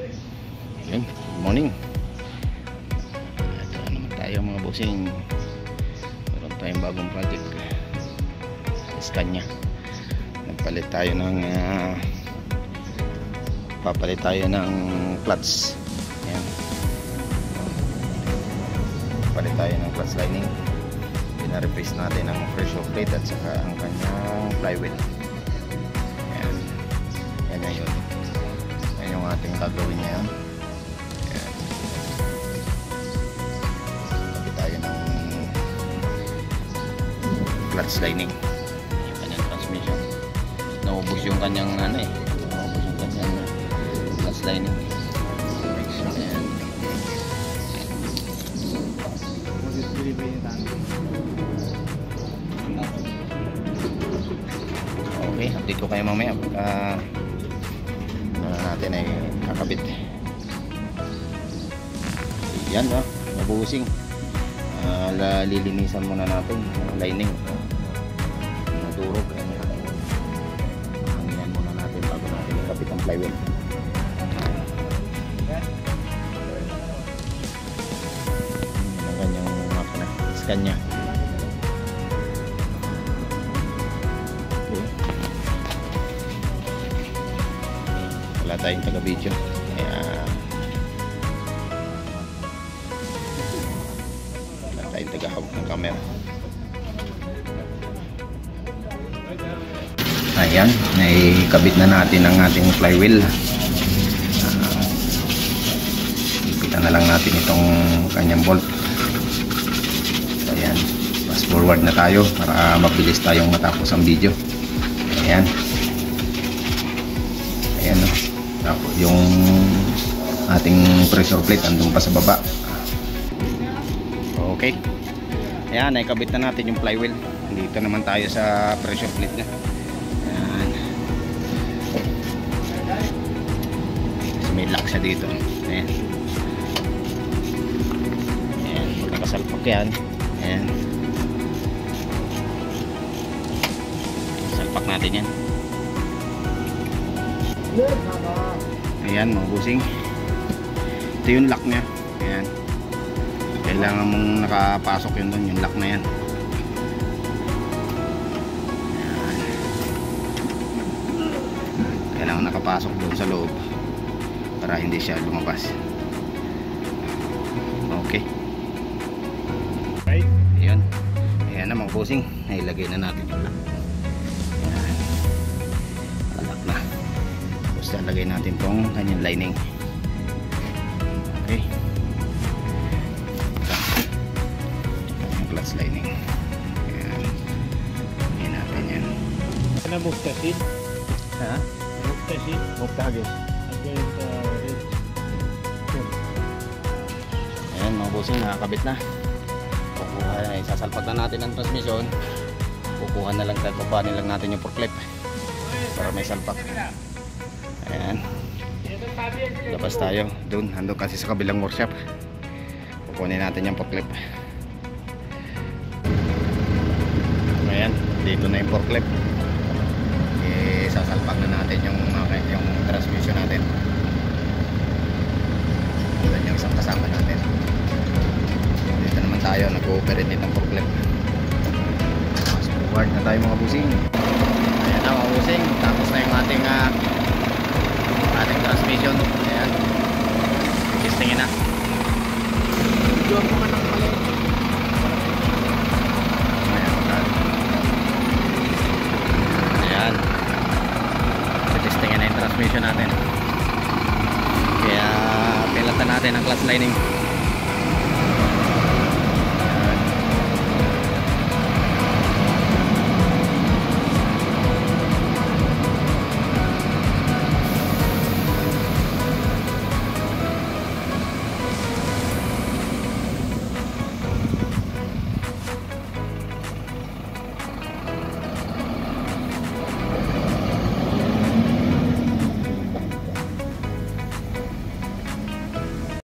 Good morning. Ito na naman tayo mga bossing. Meron tayong bagong project. Scania. Nagpalit tayo ng papalit tayo ng clutch. Ayan. Palit tayo ng clutch lining. Pina-replace natin ang pressure plate at saka ang kanyang flywheel. Ayan. Yan na yun. Yan yung ating gagawin ngayon. Clutch lining yung kanyang transmission. Naubos yung kanyang naubos yung kanyang clutch lining. Ayan. Okay, update ko kayo mamaya pagka natin ay kakabit. Yan no, mabusing. Lilinisan muna natin yung lining, nadurog. Hanginan muna natin bago natin ikapit ang flywheel. Ang kanyang makina, Scania. Okay. Wala tayong taga-video kaya tayong tagahawak ng camera. Ayan, naikabit na natin ang ating flywheel. Ipitan na lang natin itong kanyang bolt. Ayan, fast forward na tayo para mabilis tayong matapos ang video. Ayan. Ayan o. Tapos yung ating pressure plate andun pa sa baba. Okay. Ayan, naikabit na natin yung flywheel. Dito naman tayo sa pressure plate niya. Ayan. May lock siya dito. Ayan. Ayan, magkakasalpak yan. Ayan. Salpak natin yan. Ayan, mga busing. Ito yung lock niya. Ayan. Kailangan mong nakapasok yun doon, yung lock na yan. Ayan. Kailangan nakapasok doon sa loob para hindi siya lumabas. Okay. Ayan. Ayan na mga bossing, nailagay na natin yung lock. Ayan. Lock na. Tapos lalagay natin tong kanyang lining. Okay. Clutch lining. Ayan. Ayan natin yan. Ano muktasid? Ha? Muktasid? Muktagis. Ayan mga bossing, nakakabit na. Kukuha na, isasalpag na natin ang transmission. Kukuha na lang tayo, papanin lang natin yung forklift para may salpak. Ayan. Labas tayo. Doon, andun kasi sa kabilang workshop. Kukunin natin yung forklift. Ayan, dito na yung forklift. Sasalpak na natin yung transmission natin. Ayan yung isang kasama natin. Dito naman tayo, nag-ooperate din ng forklift. Fast forward na tayo mga busing. Ayan na mga busing, tapos na yung ating transmission. Ayan, testingin na. Diyan mo man ang malit. Ayan, testingin na yung transmission natin. Kaya pilatan natin ang clutch lining.